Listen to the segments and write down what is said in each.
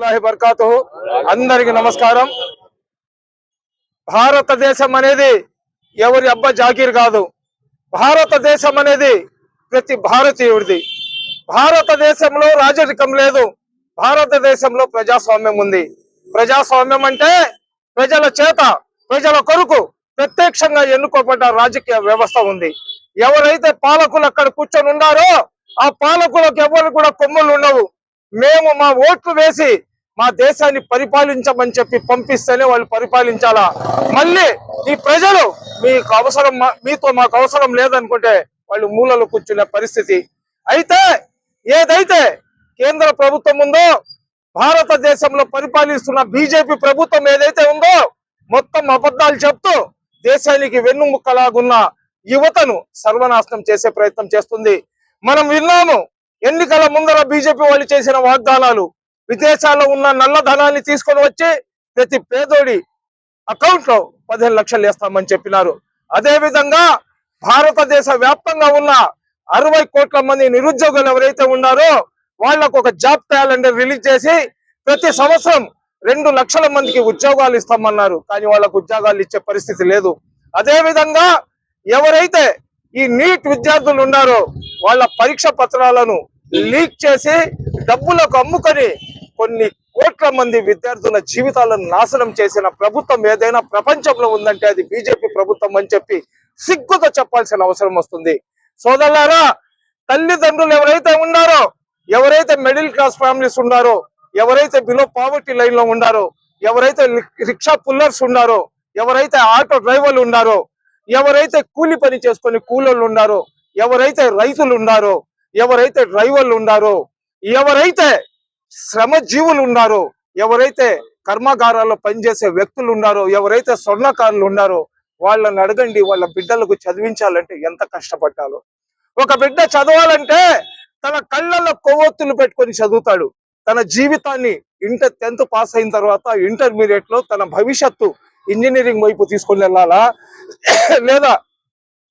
వరహమతుల్లాహి బర్కాతుహు. అందరికి నమస్కారం. భారతదేశం అనేది ఎవరి అబ్బ జాగీర్ కాదు. భారతదేశం అనేది ప్రతి భారతీయుడిది. భారతదేశంలో రాజరికం లేదు. భారతదేశంలో ప్రజాస్వామ్యం ఉంది. ప్రజాస్వామ్యం అంటే ప్రజల చేత ప్రజల కొరకు ప్రత్యక్షంగా ఎన్నుకోబడ్డ రాజకీయ వ్యవస్థ ఉంది. ఎవరైతే పాలకులు అక్కడ కూర్చొని ఉన్నారో ఆ పాలకులకు ఎవరు కూడా కొమ్ములు ఉండవు. మేము మా ఓట్లు వేసి మా దేశాన్ని పరిపాలించమని చెప్పి పంపిస్తేనే వాళ్ళు పరిపాలించాలా. మళ్ళీ ఈ ప్రజలు మీకు అవసరం, మీతో మాకు అవసరం లేదనుకుంటే వాళ్ళు మూలలో కూర్చునే పరిస్థితి. అయితే ఏదైతే కేంద్ర ప్రభుత్వం ఉందో, భారతదేశంలో పరిపాలిస్తున్న బీజేపీ ప్రభుత్వం ఏదైతే ఉందో మొత్తం అబద్ధాలు చెప్తూ దేశానికి వెన్నుముక్కలాగున్న యువతను సర్వనాశనం చేసే ప్రయత్నం చేస్తుంది. మనం విన్నాము ఎన్నికల ముందర బీజేపీ వాళ్ళు చేసిన వాగ్దానాలు. విదేశాల్లో ఉన్న నల్లధనాన్ని తీసుకొని వచ్చి ప్రతి పేదోడి అకౌంట్ లో 15 లక్షలు వేస్తామని చెప్పినారు. అదే విధంగా భారతదేశ వ్యాప్తంగా ఉన్న 60 కోట్ల మంది నిరుద్యోగులు ఎవరైతే ఉన్నారో వాళ్లకు ఒక జాబ్ క్యాలెండర్ రిలీజ్ చేసి ప్రతి సంవత్సరం 2 లక్షల మందికి ఉద్యోగాలు ఇస్తామన్నారు. కానీ వాళ్ళకు ఉద్యోగాలు ఇచ్చే పరిస్థితి లేదు. అదే విధంగా ఎవరైతే ఈ నీట్ విద్యార్థులు ఉన్నారో వాళ్ళ పరీక్ష పత్రాలను లీక్ చేసి డబ్బులకు అమ్ముకొని కొన్ని కోట్ల మంది విద్యార్థుల జీవితాలను నాశనం చేసిన ప్రభుత్వం ఏదైనా ప్రపంచంలో ఉందంటే అది బీజేపీ ప్రభుత్వం అని చెప్పి సిగ్గుతో చెప్పాల్సిన అవసరం వస్తుంది. సోదరులారా, తల్లిదండ్రులు ఎవరైతే ఉన్నారో, ఎవరైతే మిడిల్ క్లాస్ ఫ్యామిలీస్ ఉన్నారో, ఎవరైతే బిలో పావర్టీ లైన్ లో ఉన్నారో, ఎవరైతే రిక్షా పుల్లర్స్ ఉన్నారో, ఎవరైతే ఆటో డ్రైవర్లు ఉన్నారో, ఎవరైతే కూలి పని చేసుకొని కూలోళ్ళు ఉన్నారో, ఎవరైతే రైతులు ఉన్నారో, ఎవరైతే డ్రైవర్లు ఉన్నారో, ఎవరైతే శ్రమజీవులు ఉన్నారో, ఎవరైతే కర్మాగారాల్లో పనిచేసే వ్యక్తులు ఉన్నారో, ఎవరైతే స్వర్ణకారులు ఉన్నారో వాళ్ళని అడగండి. వాళ్ళ బిడ్డలకు చదివించాలంటే ఎంత కష్టపడ్డాలో. ఒక బిడ్డ చదవాలంటే తన కళ్ళల్లో కొవ్వొత్తులు పెట్టుకొని చదువుతాడు. తన జీవితాన్ని ఇంటర్ 10th పాస్ అయిన తర్వాత ఇంటర్మీడియట్ లో తన భవిష్యత్తు ఇంజనీరింగ్ వైపు తీసుకొని వెళ్ళాలా, లేదా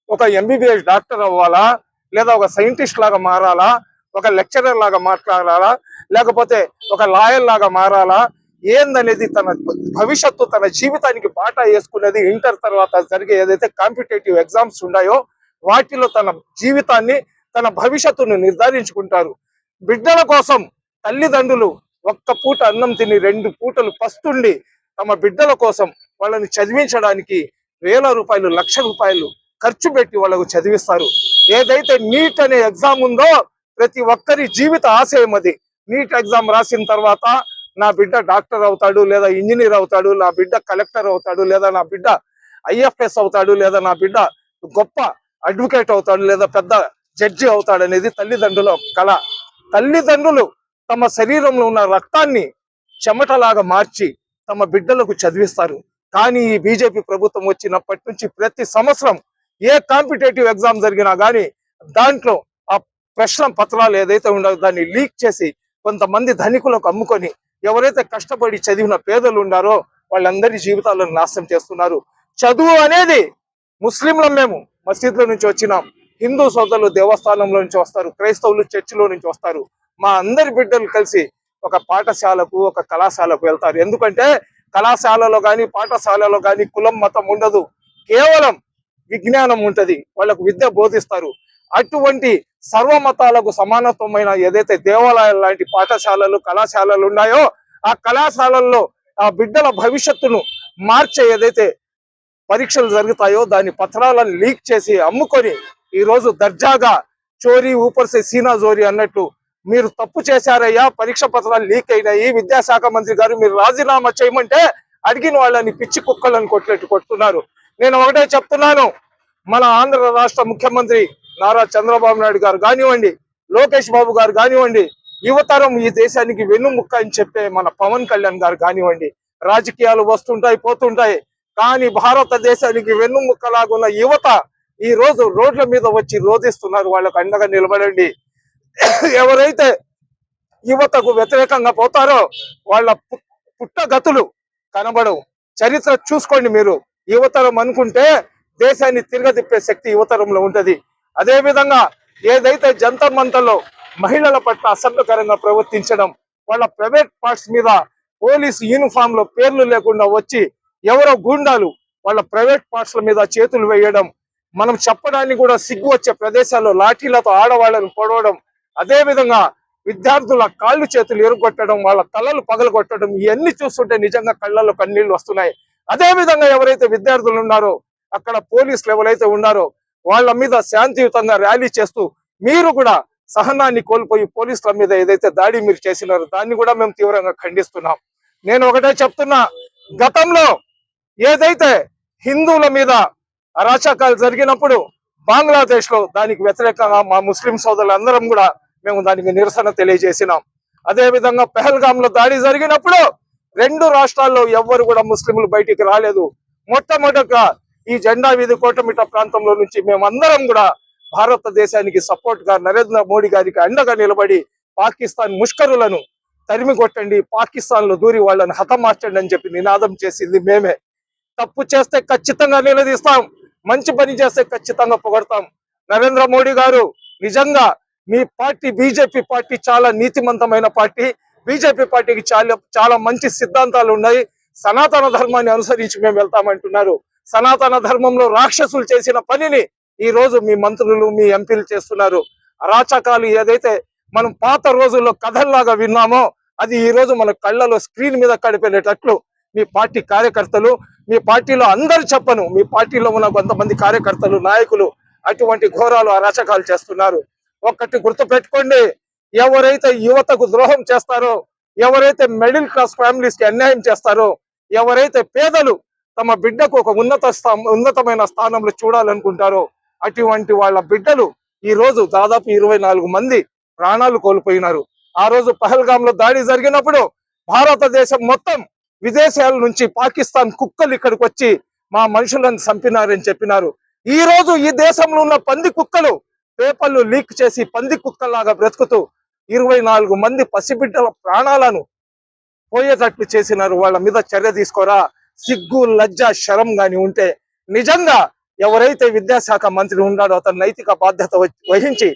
ఒక ఎంబీబీఎస్ డాక్టర్ అవ్వాలా, లేదా ఒక సైంటిస్ట్ లాగా మారాలా, ఒక లెక్చరర్ లాగా మాట్లాడాలా, లేకపోతే ఒక లాయర్ లాగా మారాలా, ఏందనేది తన భవిష్యత్తు, తన జీవితానికి బాట వేసుకునేది ఇంటర్ తర్వాత జరిగే ఏదైతే కాంపిటేటివ్ ఎగ్జామ్స్ ఉన్నాయో వాటిలో తన జీవితాన్ని, తన భవిష్యత్తును నిర్ధారించుకుంటారు. బిడ్డల కోసం తల్లిదండ్రులు ఒక్క పూట అన్నం తిని 2 పూటలు పస్తుండి తమ బిడ్డల కోసం వాళ్ళని చదివించడానికి వేల రూపాయలు, లక్ష రూపాయలు ఖర్చు పెట్టి వాళ్ళకు చదివిస్తారు. ఏదైతే నీట్ అనే ఎగ్జామ్ ఉందో ప్రతి ఒక్కరి జీవిత ఆశయం అది. నీట్ ఎగ్జామ్ రాసిన తర్వాత నా బిడ్డ డాక్టర్ అవుతాడు, లేదా ఇంజనీర్ అవుతాడు, నా బిడ్డ కలెక్టర్ అవుతాడు, లేదా నా బిడ్డ ఐఎఫ్ఎస్ అవుతాడు, లేదా నా బిడ్డ గొప్ప అడ్వకేట్ అవుతాడు, లేదా పెద్ద జడ్జి అవుతాడు అనేది తల్లిదండ్రుల కళ. తల్లిదండ్రులు తమ శరీరంలో ఉన్న రక్తాన్ని చెమటలాగా మార్చి తమ బిడ్డలకు చదివిస్తారు. కానీ ఈ బీజేపీ ప్రభుత్వం వచ్చినప్పటి నుంచి ప్రతి సంవత్సరం ఏ కాంపిటేటివ్ ఎగ్జామ్ జరిగినా కానీ దాంట్లో ఆ ప్రశ్న పత్రాలు ఏదైతే ఉండదో దాన్ని లీక్ చేసి కొంతమంది ధనికులకు అమ్ముకొని ఎవరైతే కష్టపడి చదివిన పేదలు ఉన్నారో వాళ్ళందరి జీవితాలను నాశనం చేస్తున్నారు. చదువు అనేది ముస్లింల మేము మసీదుల నుంచి వచ్చినాం, హిందూ సోదరులు దేవస్థానంలో నుంచి వస్తారు, క్రైస్తవులు చర్చిలో నుంచి వస్తారు. మా అందరి బిడ్డలు కలిసి ఒక పాఠశాలకు, ఒక కళాశాలకు వెళ్తారు. ఎందుకంటే కళాశాలలో కానీ పాఠశాలలో కానీ కులం మతం ఉండదు, కేవలం విజ్ఞానం ఉంటది. వాళ్ళకు విద్య బోధిస్తారు. అటువంటి సర్వమతాలకు సమానత్వమైన ఏదైతే దేవాలయాలు లాంటి పాఠశాలలు, కళాశాలలు ఉన్నాయో ఆ కళాశాలల్లో ఆ బిడ్డల భవిష్యత్తును మార్చే ఏదైతే పరీక్షలు జరుగుతాయో దాని పత్రాలను లీక్ చేసి అమ్ముకొని ఈ రోజు దర్జాగా చోరీ ఊపర్సే సీనా జోరీ అన్నట్లు మీరు తప్పు చేశారయ్యా, పరీక్ష పత్రాలు లీక్ అయినాయి, విద్యాశాఖ మంత్రి గారు మీరు రాజీనామా చేయమంటే అడిగిన వాళ్ళని పిచ్చి కుక్కలను కొట్టినట్టు కొడుతున్నారు. నేను ఒకటే చెప్తున్నాను, మన ఆంధ్ర రాష్ట్ర ముఖ్యమంత్రి నారా చంద్రబాబు నాయుడు గారు కానివ్వండి, లోకేష్ బాబు గారు కానివ్వండి, యువతరం ఈ దేశానికి వెన్నుముక్క అని చెప్పే మన పవన్ కళ్యాణ్ గారు కానివ్వండి, రాజకీయాలు వస్తుంటాయి పోతుంటాయి, కానీ భారతదేశానికి వెన్నుముక్కలాగున్న యువత ఈ రోజు రోడ్ల మీద వచ్చి రోధిస్తున్నారు. వాళ్ళకు అండగా నిలబడండి. ఎవరైతే యువతకు వ్యతిరేకంగా పోతారో వాళ్ళ పుట్టగతులు కనబడవు. చరిత్ర చూసుకోండి మీరు. యువతరం అనుకుంటే దేశాన్ని తిరగతిప్పే శక్తి యువతరంలో ఉంటది. అదే విధంగా ఏదైతే జంతర్ మంతర్లో మహిళల పట్ల అసభ్యకరంగా ప్రవర్తించడం, వాళ్ళ ప్రైవేట్ పార్ట్స్ మీద పోలీస్ యూనిఫామ్ లో పేర్లు లేకుండా వచ్చి ఎవరో గూండాలు వాళ్ళ ప్రైవేట్ పార్ట్స్ల మీద చేతులు వేయడం, మనం చెప్పడానికి కూడా సిగ్గు వచ్చే ప్రదేశాల్లో లాఠీలతో ఆడవాళ్ళను పొడవడం, అదే విధంగా విద్యార్థుల కాళ్ళు చేతులు ఎరుగొట్టడం, వాళ్ళ తలలు పగలగొట్టడం, ఇవన్నీ చూస్తుంటే నిజంగా కళ్ళల్లో కన్నీళ్లు వస్తున్నాయి. అదే విధంగా ఎవరైతే విద్యార్థులు ఉన్నారో అక్కడ పోలీసులు ఎవరైతే ఉన్నారో వాళ్ళ మీద శాంతియుతంగా ర్యాలీ చేస్తూ మీరు కూడా సహనాన్ని కోల్పోయి పోలీసుల మీద ఏదైతే దాడి మీరు చేసినారో దాన్ని కూడా మేము తీవ్రంగా ఖండిస్తున్నాం. నేను ఒకటే చెప్తున్నా, గతంలో ఏదైతే హిందువుల మీద అరాచకాలు జరిగినప్పుడు బంగ్లాదేశ్ లో దానికి వ్యతిరేకంగా మా ముస్లిం సోదరులందరం కూడా మేము దానికి నిరసన తెలియజేసినాం. అదే విధంగా పెహల్గామ్ లో దాడి జరిగినప్పుడు రెండు రాష్ట్రాల్లో ఎవ్వరు కూడా ముస్లింలు బయటికి రాలేదు. మొట్టమొదటిగా ఈ జెండా వీధి కోటమిట ప్రాంతంలో నుంచి మేమందరం కూడా భారతదేశానికి సపోర్ట్ గా నరేంద్ర మోడీ గారికి అండగా నిలబడి పాకిస్తాన్ ముష్కరులను తరిమి కొట్టండి, పాకిస్తాన్ లో దూరి వాళ్ళని హతమార్చండి అని చెప్పి నినాదం చేసింది మేమే. తప్పు చేస్తే ఖచ్చితంగా నిలదీస్తాం, మంచి పని చేస్తే ఖచ్చితంగా పొగడతాం. నరేంద్ర మోడీ గారు నిజంగా మీ పార్టీ బీజేపీ పార్టీ చాలా నీతిమంతమైన పార్టీ. బీజేపీ పార్టీకి చాలా మంచి సిద్ధాంతాలు ఉన్నాయి. సనాతన ధర్మాన్ని అనుసరించి మేము వెళ్తామంటున్నారు. సనాతన ధర్మంలో రాక్షసులు చేసిన పనిని ఈ రోజు మీ మంత్రులు మీ ఎంపీలు చేస్తున్నారు. అరాచకాలు ఏదైతే మనం పాత రోజుల్లో కథల్లాగా విన్నామో అది ఈ రోజు మన కళ్ళలో స్క్రీన్ మీద కడిపేటట్లు మీ పార్టీ కార్యకర్తలు, మీ పార్టీలో అందరు చెప్పను, మీ పార్టీలో ఉన్న కొంతమంది కార్యకర్తలు నాయకులు అటువంటి ఘోరాలు అరాచకాలు చేస్తున్నారు. ఒక్కటి గుర్తు పెట్టుకోండి, ఎవరైతే యువతకు ద్రోహం చేస్తారో, ఎవరైతే మిడిల్ క్లాస్ ఫ్యామిలీస్ కి అన్యాయం చేస్తారో, ఎవరైతే పేదలు తమ బిడ్డకు ఒక ఉన్నతమైన స్థానంలో చూడాలనుకుంటారో అటువంటి వాళ్ళ బిడ్డలు ఈ రోజు దాదాపు 24 మంది ప్రాణాలు కోల్పోయినారు. ఆ రోజు పహల్గామ్ లో దాడి జరిగినప్పుడు భారతదేశం మొత్తం విదేశాల నుంచి పాకిస్తాన్ కుక్కలు ఇక్కడికి వచ్చి మా మనుషులను చంపినారని చెప్పినారు. ఈ రోజు ఈ దేశంలో ఉన్న పంది కుక్కలు పేపర్లు లీక్ చేసి పంది కుక్కలాగా బ్రతుకుతూ 24 మంది పసిబిడ్డల ప్రాణాలను పోయేటట్లు చేసినారు. వాళ్ళ మీద చర్య తీసుకోరా? సిగ్గు లజ్జ శరం గాని ఉంటే నిజంగా ఎవరైతే విద్యాశాఖ మంత్రి ఉన్నాడో అతను నైతిక బాధ్యత వహించి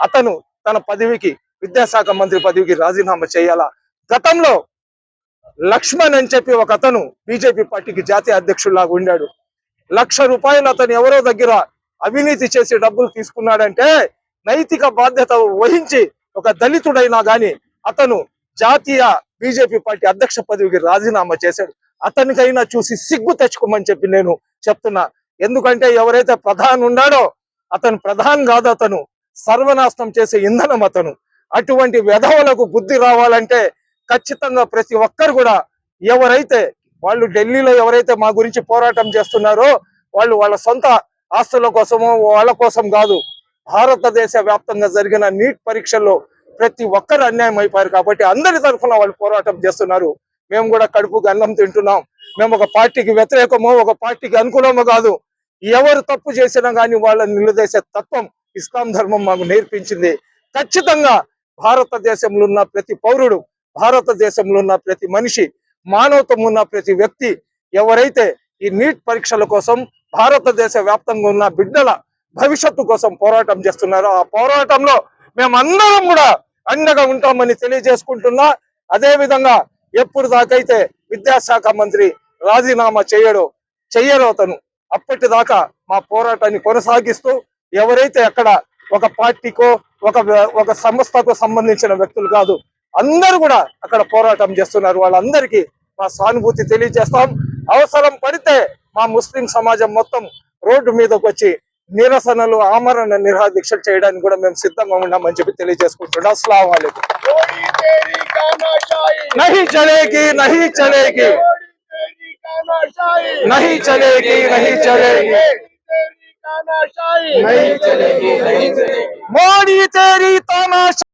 అతను తన పదవికి, విద్యాశాఖ మంత్రి పదవికి రాజీనామా చేయాలా. గతంలో లక్ష్మణ్ అని చెప్పి ఒక అతను బీజేపీ పార్టీకి జాతీయ అధ్యక్షుడిలాగా ఉండాడు. ₹1,00,000 అతను ఎవరో దగ్గర అవినీతి చేసి డబ్బులు తీసుకున్నాడంటే నైతిక బాధ్యత వహించి ఒక దళితుడైనా గాని అతను జాతీయ బీజేపీ పార్టీ అధ్యక్ష పదవికి రాజీనామా చేశాడు. అతనికైనా చూసి సిగ్గు తెచ్చుకోమని చెప్పి నేను చెప్తున్నా. ఎందుకంటే ఎవరైతే ప్రధాని ఉన్నాడో అతను ప్రధాని కాదు, అతను సర్వనాశనం చేసే ఇంధనం అతను. అటువంటి వెధవలకు బుద్ధి రావాలంటే ఖచ్చితంగా ప్రతి ఒక్కరు కూడా ఎవరైతే వాళ్ళు ఢిల్లీలో ఎవరైతే మా గురించి పోరాటం చేస్తున్నారో వాళ్ళు వాళ్ళ సొంత ఆస్తుల కోసమో వాళ్ళ కోసం కాదు, భారతదేశ వ్యాప్తంగా జరిగిన నీట్ పరీక్షల్లో ప్రతి ఒక్కరు అన్యాయం అయిపోయారు కాబట్టి అందరి తరఫున వాళ్ళు పోరాటం చేస్తున్నారు. మేము కూడా కడుపుకి అన్నం తింటున్నాం. మేము ఒక పార్టీకి వ్యతిరేకమో ఒక పార్టీకి అనుకూలమో కాదు. ఎవరు తప్పు చేసినా కానీ వాళ్ళని నిలదీసే తత్వం ఇస్లాం ధర్మం మాకు నేర్పించింది. ఖచ్చితంగా భారతదేశంలో ఉన్న ప్రతి పౌరుడు, భారతదేశంలో ఉన్న ప్రతి మనిషి, మానవత్వం ఉన్న ప్రతి వ్యక్తి ఎవరైతే ఈ నీట్ పరీక్షల కోసం భారతదేశ వ్యాప్తంగా ఉన్న బిడ్డల భవిష్యత్తు కోసం పోరాటం చేస్తున్నారో ఆ పోరాటంలో మేమందరం కూడా అండగా ఉంటామని తెలియజేసుకుంటున్నా. అదే విధంగా ఎప్పుడు దాకైతే విద్యాశాఖ మంత్రి రాజీనామా చెయ్యరో అతను అప్పటిదాకా మా పోరాటాన్ని కొనసాగిస్తూ ఎవరైతే అక్కడ ఒక పార్టీకో ఒక సంస్థకు సంబంధించిన వ్యక్తులు కాదు, అందరూ కూడా అక్కడ పోరాటం చేస్తున్నారు. వాళ్ళందరికీ మా సానుభూతి తెలియజేస్తాం. అవసరం పడితే మా ముస్లిం సమాజం మొత్తం రోడ్డు మీదకి వచ్చి నిరసనలు, ఆమరణ నిరాదీక్షలు చేయడానికి కూడా మేము సిద్ధంగా ఉన్నామని చెప్పి తెలియజేసుకుంటున్నాం. అస్సలాము అలైకుం. नहीं चलेगी, नहीं चलेगी, नहीं चलेगी, नहीं चलेगी, नहीं चलेगी, नहीं चलेगी। मोदी तेरी तानाशाही।